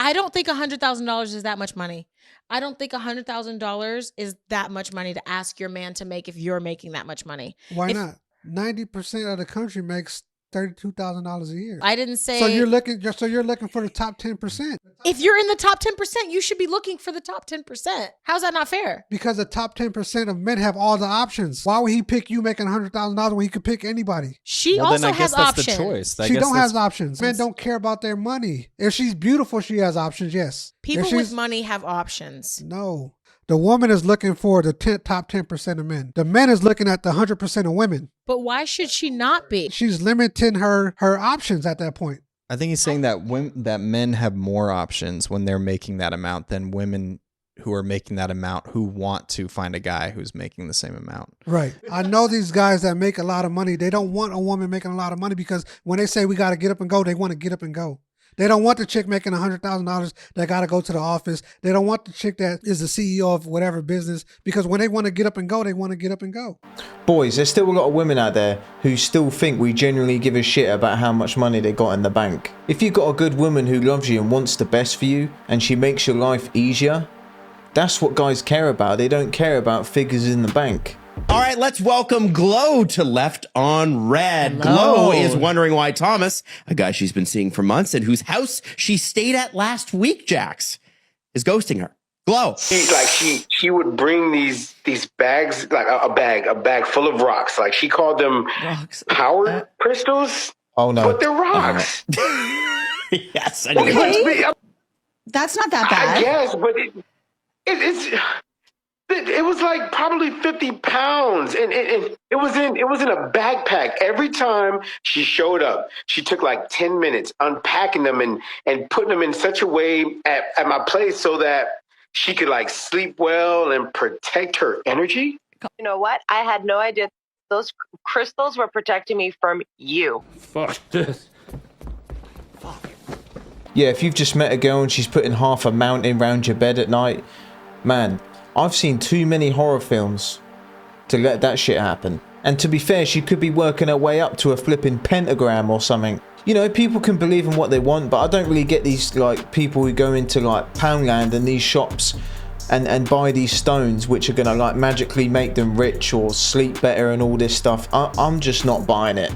I don't think $100,000 is that much money. I don't think $100,000 is that much money to ask your man to make if you're making that much money. Why not? 90% of the country makes $32,000 a year. I didn't say. So you're looking for the top 10%. If you're in the top 10%, you should be looking for the top 10%. How's that not fair? Because the top 10% of men have all the options. Why would he pick you making $100,000 when he could pick anybody? She also has options. The choice. She don't have options. Men don't care about their money. If she's beautiful, she has options. Yes. People with money have options. No. The woman is looking for the top 10% of men. The man is looking at the 100% of women. But why should she not be? She's limiting her options at that point. I think he's saying that that men have more options when they're making that amount than women who are making that amount who want to find a guy who's making the same amount. Right. I know these guys that make a lot of money. They don't want a woman making a lot of money because when they say we got to get up and go, they want to get up and go. They don't want the chick making $100,000 that got to go to the office. They don't want the chick that is the CEO of whatever business, because when they want to get up and go, they want to get up and go. Boys, there's still a lot of women out there who still think we genuinely give a shit about how much money they got in the bank. If you've got a good woman who loves you and wants the best for you and she makes your life easier, that's what guys care about. They don't care about figures in the bank. All right, let's welcome Glow to Left on Red. Hello. Glow is wondering why Thomas, a guy she's been seeing for months and whose house she stayed at last week, Jax, is ghosting her. Glow. She would bring these bags, like a bag full of rocks. Like she called them power crystals. Oh no. But they're rocks. Yes. Okay. That's not that bad. I guess, but it was like probably 50 pounds, and it was in a backpack. Every time she showed up, she took like 10 minutes unpacking them and putting them in such a way at my place so that she could like sleep well and protect her energy. You know what? I had no idea those crystals were protecting me from you. Fuck this. Yeah, if you've just met a girl and she's putting half a mountain around your bed at night, man, I've seen too many horror films to let that shit happen. And to be fair, she could be working her way up to a flipping pentagram or something. You know, people can believe in what they want, but I don't really get these like people who go into like Poundland and these shops and buy these stones which are gonna like magically make them rich or sleep better and all this stuff. I'm just not buying it.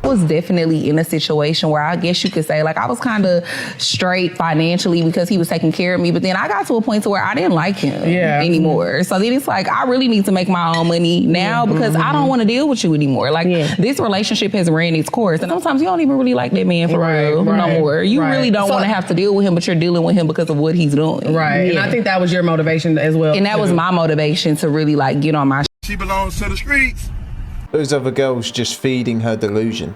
I was definitely in a situation where I guess you could say like I was kind of straight financially because he was taking care of me, but then I got to a point to where I didn't like him anymore. So then it's like I really need to make my own money now because I don't want to deal with you anymore. Like this relationship has ran its course, and sometimes you don't even really like that man for real no more. You really don't want to have to deal with him, but you're dealing with him because of what he's doing. Right. And I think that was your motivation as well. And that was my motivation to really like get on my She belongs to the streets. Those other girls just feeding her delusion.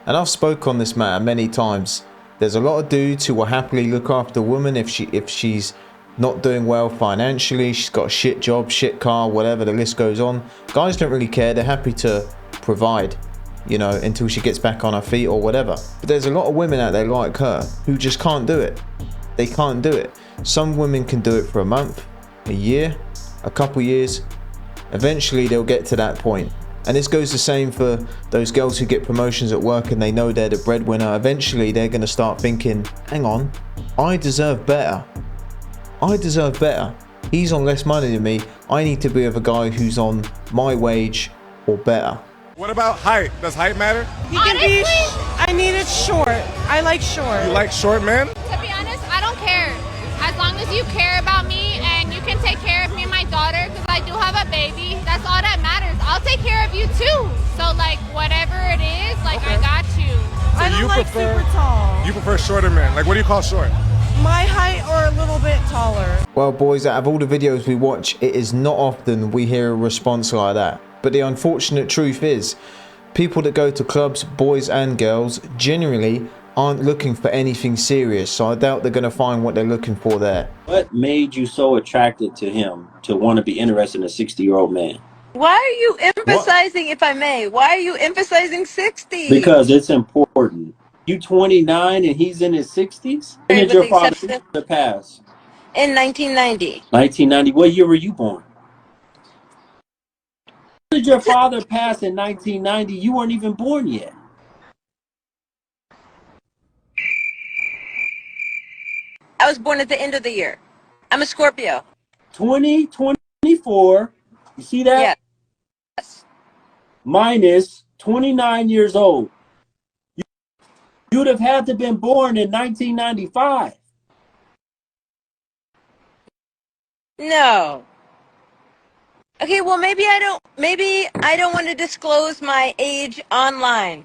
And I've spoke on this matter many times. There's a lot of dudes who will happily look after a woman if she's not doing well financially, she's got a shit job, shit car, whatever, the list goes on. Guys don't really care, they're happy to provide, you know, until she gets back on her feet or whatever. But there's a lot of women out there like her who just can't do it. They can't do it. Some women can do it for a month, a year, a couple years. Eventually they'll get to that point. And this goes the same for those girls who get promotions at work and they know they're the breadwinner. Eventually they're going to start thinking, hang on, I deserve better. I deserve better. He's on less money than me. I need to be with a guy who's on my wage or better. What about height? Does height matter? He can be, I need it short. I like short. You like short men? To be honest, I don't care. As long as you care about me and you can take care of me and my daughter, because I do have a baby, that's all that matters. I'll take care of you too. So like whatever it is, like I got you. So I don't like super tall. You prefer shorter men. Like what do you call short? My height or a little bit taller. Well boys, out of all the videos we watch, it is not often we hear a response like that. But the unfortunate truth is, people that go to clubs, boys and girls, generally aren't looking for anything serious, so I doubt they're going to find what they're looking for there. What made you so attracted to him to want to be interested in a 60-year-old man? Why are you emphasizing, if I may, why are you emphasizing 60? Because it's important. You 29 and he's in his 60s? When did your father pass? In 1990. 1990. What year were you born? When did your father pass in 1990? You weren't even born yet. I was born at the end of the year. I'm a Scorpio. 2024. You see that? Yes. Minus 29 years old. You'd have had to been born in 1995. No. Okay, well maybe I don't want to disclose my age online.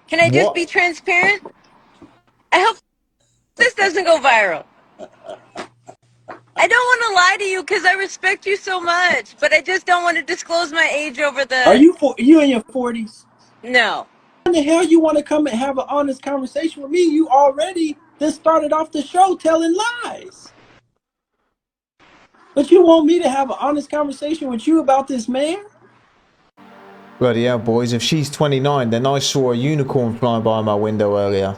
Can I just What? be transparent? I hope this doesn't go viral. I don't want to lie to you because I respect you so much, but I just don't want to disclose my age over the... Are you in your 40s? No. When the hell you want to come and have an honest conversation with me? You already just started off the show telling lies. But you want me to have an honest conversation with you about this man? Bloody hell, boys. If she's 29, then I saw a unicorn fly by my window earlier.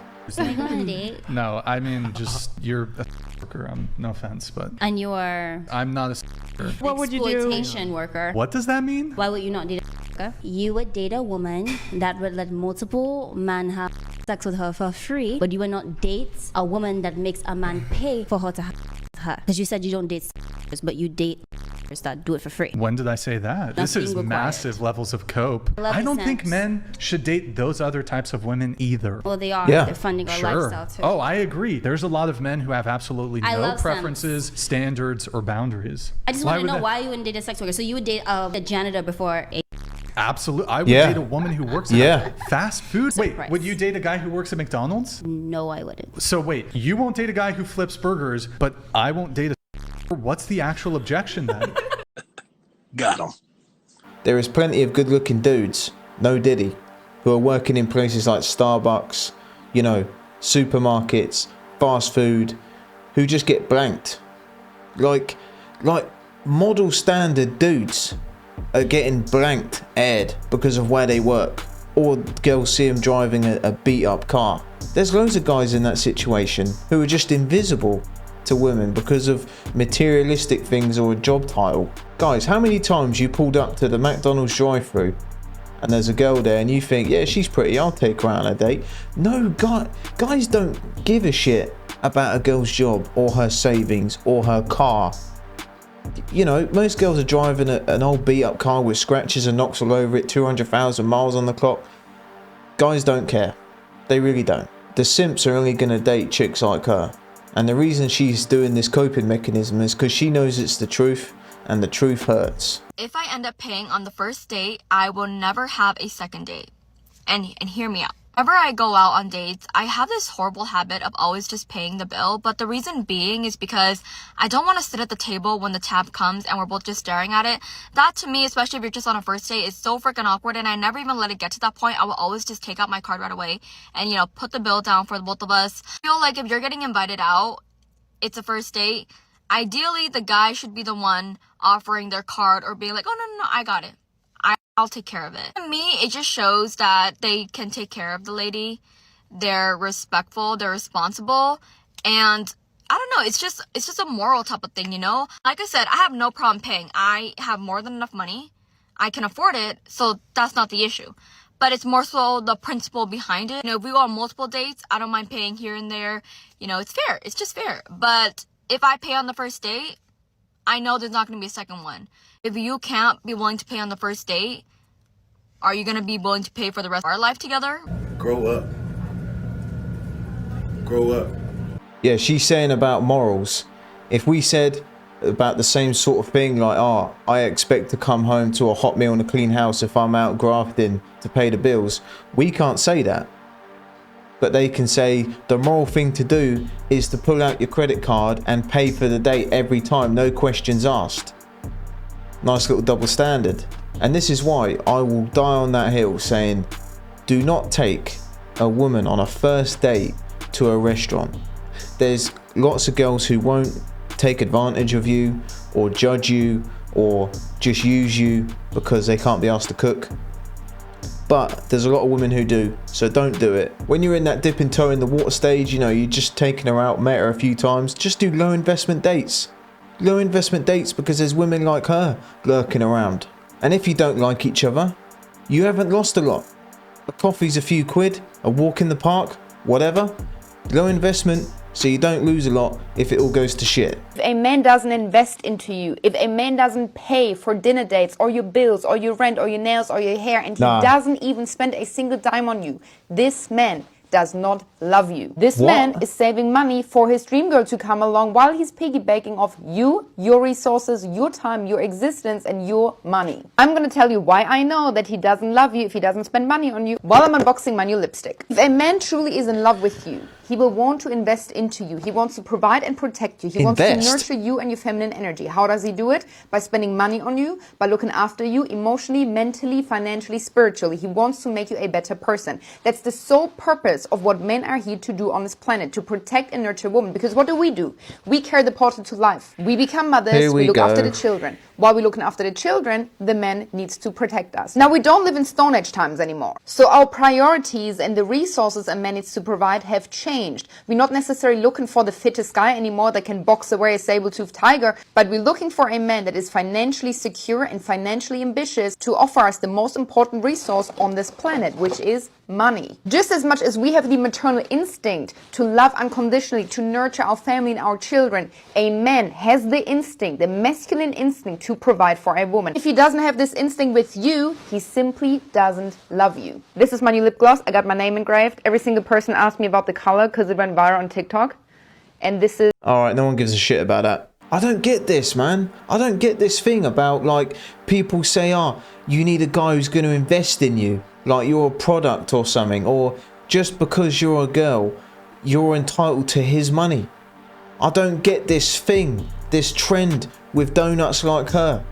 No, I mean, just you're a worker. No offense, but And you are I'm not a worker. What would you do? exploitation worker. What does that mean? Why would you not date a worker? You would date a woman that would let multiple men have sex with her for free, but you would not date a woman that makes a man pay for her to have her. Because you said you don't date but you date that do it for free. When did I say that? This is massive levels of cope. I don't think men should date those other types of women either. Well, they are. Yeah. They're funding our Sure. lifestyle too. Oh, I agree. There's a lot of men who have absolutely I no love preferences, standards, or boundaries. I just want to know why you wouldn't date a sex worker. So you would date a janitor before a... Absolutely. I would Yeah. date a woman who works at Yeah. fast food. Wait, Surprise. would you date a guy who works at McDonald's? No, I wouldn't. So wait, you won't date a guy who flips burgers, but I won't date a... What's the actual objection then? Got him. There is plenty of good-looking dudes, no diddy, who are working in places like Starbucks, you know, supermarkets, fast food, who just get blanked. Like model standard dudes are getting blanked, aired because of where they work, or girls see them driving a beat-up car. There's loads of guys in that situation who are just invisible to women because of materialistic things or a job title. Guys, how many times you pulled up to the McDonald's drive-thru and there's a girl there and you think, yeah, she's pretty, I'll take her out on a date? No, guys don't give a shit about a girl's job or her savings or her car. You know, most girls are driving an old beat-up car with scratches and knocks all over it, 200,000 miles on the clock. Guys don't care. They really don't. The simps are only gonna date chicks like her. And the reason she's doing this coping mechanism is because she knows it's the truth, and the truth hurts. If I end up paying on the first date, I will never have a second date. And hear me out. Whenever I go out on dates, I have this horrible habit of always just paying the bill. But the reason being is because I don't want to sit at the table when the tab comes and we're both just staring at it. That to me, especially if you're just on a first date, is so freaking awkward. And I never even let it get to that point. I will always just take out my card right away and, you know, put the bill down for the both of us. I feel like if you're getting invited out, it's a first date. Ideally, the guy should be the one offering their card or being like, oh, no, I got it. I'll take care of it. To me, it just shows that they can take care of the lady. They're respectful, they're responsible, and I don't know, it's just a moral type of thing, you know? Like I said, I have no problem paying. I have more than enough money. I can afford it, so that's not the issue. But it's more so the principle behind it. You know, if we go on multiple dates, I don't mind paying here and there. You know, it's fair. It's just fair. But if I pay on the first date, I know there's not going to be a second one. If you can't be willing to pay on the first date, are you going to be willing to pay for the rest of our life together? Grow up. Grow up. Yeah, she's saying about morals. If we said about the same sort of thing, like, oh, I expect to come home to a hot meal and a clean house if I'm out grafting to pay the bills, we can't say that. But they can say the moral thing to do is to pull out your credit card and pay for the date every time, no questions asked. Nice little double standard. And this is why I will die on that hill saying, do not take a woman on a first date to a restaurant. There's lots of girls who won't take advantage of you or judge you or just use you because they can't be asked to cook. But there's a lot of women who do, so don't do it. When you're in that dipping toe in the water stage, you know, you're just taking her out, met her a few times, just do low investment dates. Low investment dates because there's women like her lurking around. And if you don't like each other, you haven't lost a lot. A coffee's a few quid, a walk in the park, whatever. Low investment, so you don't lose a lot if it all goes to shit. If a man doesn't invest into you, if a man doesn't pay for dinner dates or your bills or your rent or your nails or your hair, and he doesn't even spend a single dime on you, this man does not love you. This man is saving money for his dream girl to come along while he's piggybacking off you, your resources, your time, your existence, and your money. I'm gonna tell you why I know that he doesn't love you if he doesn't spend money on you while I'm unboxing my new lipstick. If a man truly is in love with you, he will want to invest into you. He wants to provide and protect you. He wants to nurture you and your feminine energy. How does he do it? By spending money on you, by looking after you emotionally, mentally, financially, spiritually. He wants to make you a better person. That's the sole purpose of what men are here to do on this planet, to protect and nurture women. Because what do? We carry the portal to life. We become mothers, we look after the children. While we're looking after the children, the man needs to protect us. Now, we don't live in Stone Age times anymore. So our priorities and the resources a man needs to provide have changed. We're not necessarily looking for the fittest guy anymore that can box away a saber-toothed tiger, but we're looking for a man that is financially secure and financially ambitious to offer us the most important resource on this planet, which is money. Just as much as we have the maternal instinct to love unconditionally, to nurture our family and our children, a man has the instinct, the masculine instinct to provide for a woman. If he doesn't have this instinct with you, he simply doesn't love you. This is my new lip gloss. I got my name engraved. Every single person asked me about the color because it went viral on TikTok. And this is... Alright, no one gives a shit about that. I don't get this, man. I don't get this thing about, like, people say, you need a guy who's going to invest in you. Like you're a product or something. Or just because you're a girl, you're entitled to his money. I don't get this thing, this trend with donuts like her.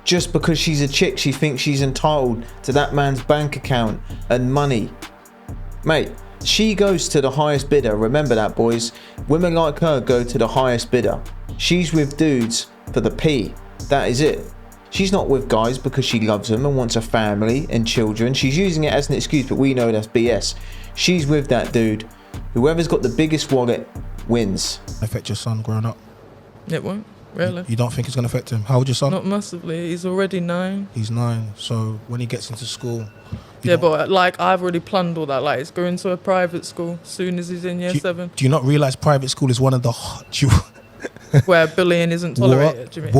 Just because she's a chick, she thinks she's entitled to that man's bank account and money. Mate, she goes to the highest bidder. Remember that, boys. Women like her go to the highest bidder. She's with dudes for the P. That is it. She's not with guys because she loves them and wants a family and children. She's using it as an excuse, but we know that's BS. She's with that dude. Whoever's got the biggest wallet wins. Affect your son growing up? It won't, really. You don't think it's going to affect him? How old your son? Not massively. He's already 9. He's 9. So when he gets into school... Yeah, but like I've already planned all that. Like he's going to a private school as soon as he's in year 7. Do you not realise private school is one of the... where bullying isn't tolerated, do you mean?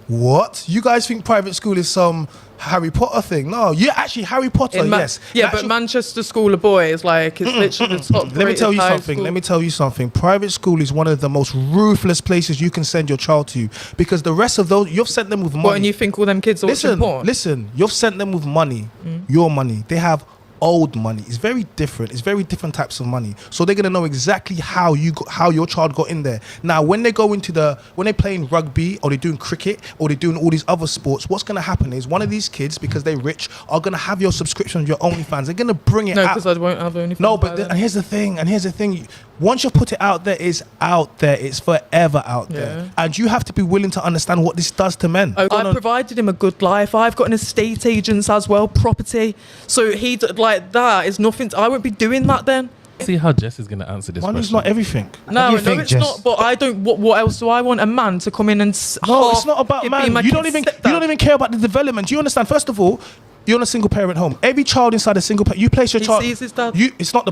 What? You guys think private school is some Harry Potter thing? No, you're actually Harry Potter, yes. Yeah, but Manchester School of Boys, like, it's literally the top. Let me tell you something. Let me tell you something. Private school is one of the most ruthless places you can send your child to, because the rest of those, you've sent them with money. What, and you think all them kids are watching porn? Listen, you've sent them with money, your money. They have old money. It's very different. It's very different types of money. So they're gonna know exactly how your child got in there. Now, when they go into when they're playing rugby or they're doing cricket or they're doing all these other sports, what's gonna happen is one of these kids, because they're rich, are gonna have your subscription of your OnlyFans. They're gonna bring it out. No, because I won't have OnlyFans. No, but and here's the thing. Once you put it out there, it's out there. It's forever out there. And you have to be willing to understand what this does to men. I provided him a good life. I've got an estate agent as well, property. So he like that is nothing. I won't be doing that then. See how Jess is going to answer this Money's question. not everything. No, it's not. But I don't. What else do I want? A man to come in and no, it's not about man. You don't even care about the development. Do you understand? First of all, you're in a single parent home. Every child inside a single parent, you place your child. Sees his dad. It's not.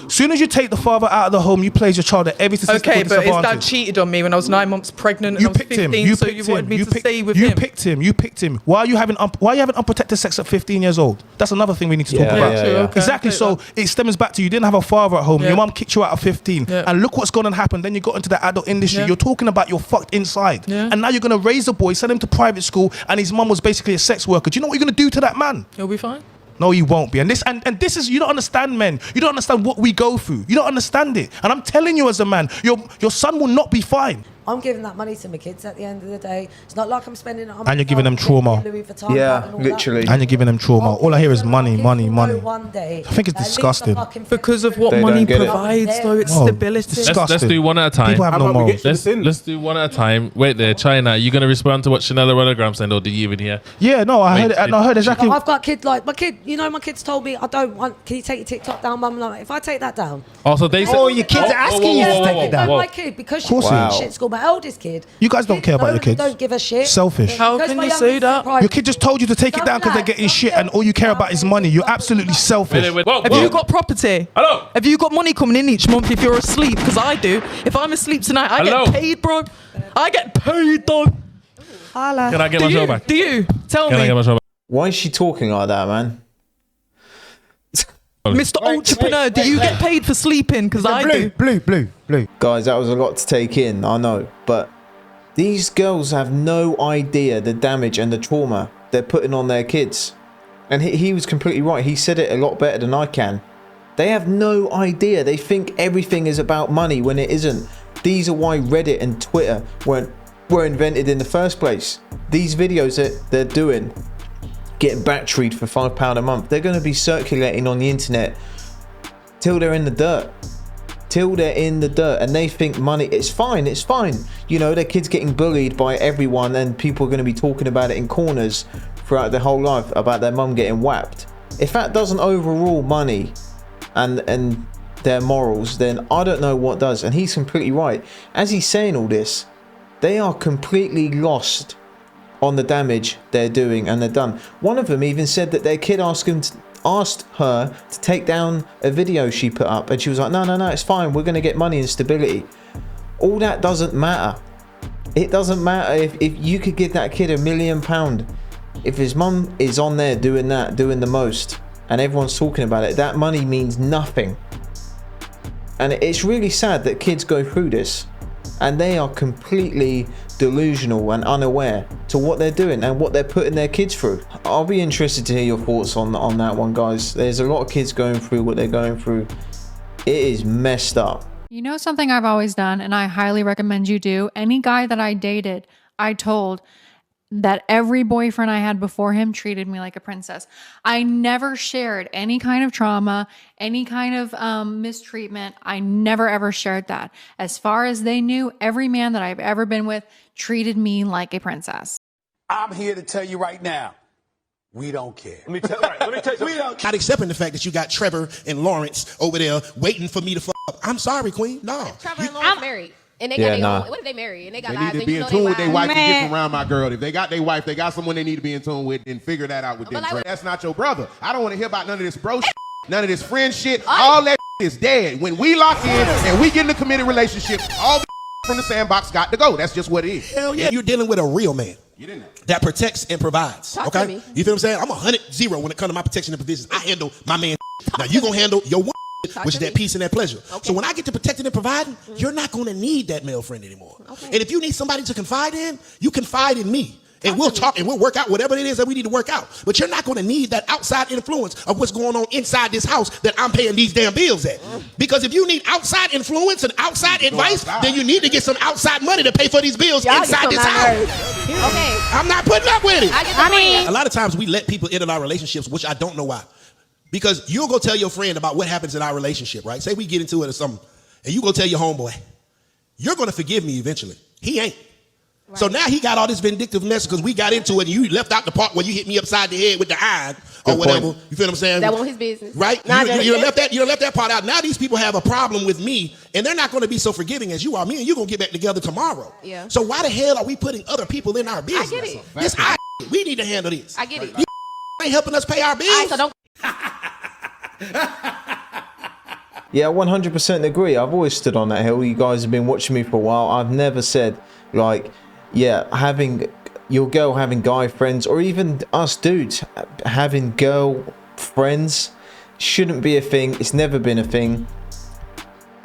As soon as you take the father out of the home, you place your child at every statistical disadvantage. Okay, but his dad cheated on me when I was 9 months pregnant. And You I was picked 15, him. so you wanted me to stay with him. You picked him. Why are you having unprotected sex at 15 years old? That's another thing we need to talk about. Okay, exactly. So it stems back to you didn't have a father at home. Your mum kicked you out at 15, and look what's going to happen. Then you got into the adult industry. You're talking about you're fucked inside, and now you're going to raise a boy, send him to private school, and his mum was basically a sex worker. Do you know what you're going to do to that man? He'll be fine. No, you won't be. And this is, you don't understand men. You don't understand what we go through. You don't understand it. And I'm telling you as a man, your son will not be fine. I'm giving that money to my kids at the end of the day. It's not like I'm spending it on and you're giving them trauma. Literally. And you're giving them trauma. All I hear is money. One day, I think it's disgusting. Because of what money provides, though, it's stability. Let's do one at a time. People have no morals. Let's do one at a time. Wait there, China. You gonna respond to what Chanel Relogram said, or do you even hear? Yeah, no, I heard exactly. I've got kids like my kid. You know, my kids told me I don't want. Can you take your TikTok down, Mum? If I take that down. Also, they said. Oh, your kids are asking you to take it down. My kid, because she was in shit school. my eldest kid. You guys don't care about your kids. Don't give a shit. Selfish. How Goes can my you youngest say to that? private Your kid just told you to take it down because they're getting shit and all you care about is money. You're absolutely selfish. Have you got property? Hello. Have you got money coming in each month if you're asleep? Because I do. If I'm asleep tonight, I Hello. get paid, bro. I get paid, though. Can I get my show back? Do you? Tell Can I me. get my show back? Why is she talking like that, man? Mr. Entrepreneur, do you get paid for sleeping? Because I do. Blue. Guys, that was a lot to take in, I know. But these girls have no idea the damage and the trauma they're putting on their kids. And he was completely right. He said it a lot better than I can. They have no idea. They think everything is about money when it isn't. These are why Reddit and Twitter were invented in the first place. These videos that they're doing, getting batteried for £5 a month, they're going to be circulating on the internet till they're in the dirt. And they think money, it's fine. You know, their kids getting bullied by everyone and people are going to be talking about it in corners throughout their whole life about their mum getting whacked. If that doesn't overrule money and their morals, then I don't know what does. And he's completely right. As he's saying all this, they are completely lost on the damage they're doing and they're done. One of them even said that their kid asked her to take down a video she put up, and she was like, no, it's fine, we're going to get money and stability. All that doesn't matter. It doesn't matter if you could give that kid £1 million. If his mum is on there doing the most, and everyone's talking about it, that money means nothing. And it's really sad that kids go through this and they are completely delusional and unaware to what they're doing and what they're putting their kids through. I'll be interested to hear your thoughts on that one, guys. There's a lot of kids going through what they're going through. It is messed up. You know something I've always done, and I highly recommend you do? Any guy that I dated, I told that every boyfriend I had before him treated me like a princess. I never shared any kind of trauma, any kind of mistreatment. I never ever shared that. As far as they knew, every man that I've ever been with treated me like a princess. I'm here to tell you right now, we don't care. Let me tell you. We don't Not accepting the fact that you got Trevor and Lawrence over there waiting for me to fuck up. I'm sorry, Queen. No. Trevor and Lawrence married. And they got their own. What if they married? And they got They lives. need to be in tune with their wife to get from around my girl. If they got their wife, they got someone they need to be in tune with, and figure that out with them. That's not your brother. I don't want to hear about none of this bro shit, none of this friend shit. All that is dead. When we lock in and we get in a committed relationship, all the from the sandbox got to go. That's just what it is. Hell yeah. You're dealing with a real man. You didn't know. That protects and provides. Talk okay? to me. You feel what I'm saying? I'm 100-0 when it comes to my protection and provisions. I handle my man. Now you gonna handle your one, which is that peace and that pleasure. Okay. So when I get to protecting and providing, you're not gonna need that male friend anymore. Okay. And if you need somebody to confide in, you confide in me. And we'll talk and we'll work out whatever it is that we need to work out. But you're not going to need that outside influence of what's going on inside this house that I'm paying these damn bills at. Because if you need outside influence and outside advice, then you need to get some outside money to pay for these bills inside this house. Okay. I'm not putting up with it. I mean, a lot of times we let people into our relationships, which I don't know why. Because you'll go tell your friend about what happens in our relationship, right? Say we get into it or something, and you go tell your homeboy, you're going to forgive me eventually. He ain't. Right. So now he got all this vindictiveness because we got into it and you left out the part where you hit me upside the head with the iron or whatever. You feel what I'm saying? That wasn't his business. Right? You left that part out. Now these people have a problem with me and they're not going to be so forgiving as you are. Me and you going to get back together tomorrow. Yeah. So why the hell are we putting other people in our business? I get it. This we need to handle this. I get it. You ain't helping us pay our bills. So don't. Yeah, 100% agree. I've always stood on that hill. You guys have been watching me for a while. I've never said, like, yeah, having your girl having guy friends, or even us dudes having girl friends, shouldn't be a thing. It's never been a thing.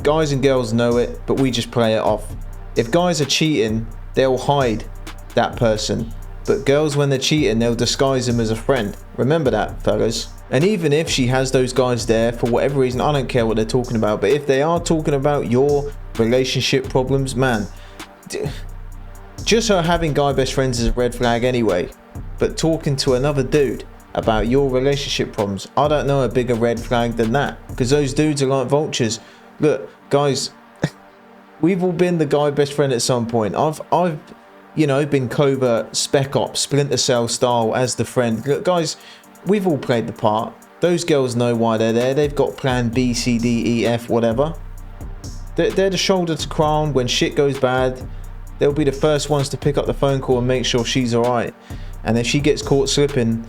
Guys and girls know it, but we just play it off. If guys are cheating, they'll hide that person. But girls, when they're cheating, they'll disguise them as a friend. Remember that, fellas. And even if she has those guys there, for whatever reason, I don't care what they're talking about, but if they are talking about your relationship problems, man, just her having guy best friends is a red flag anyway. But talking to another dude about your relationship problems, I don't know a bigger red flag than that. Because those dudes are like vultures. Look, guys, we've all been the guy best friend at some point. I've you know, been covert, spec ops, Splinter Cell style as the friend. Look, guys, we've all played the part. Those girls know why they're there. They've got plan B, C, D, E, F, whatever. They're the shoulder to cry on when shit goes bad. they'll be the first ones to pick up the phone call and make sure she's alright. And if she gets caught slipping,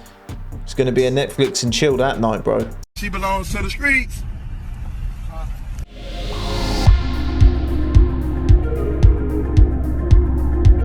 it's going to be a Netflix and chill that night, bro. She belongs to the streets.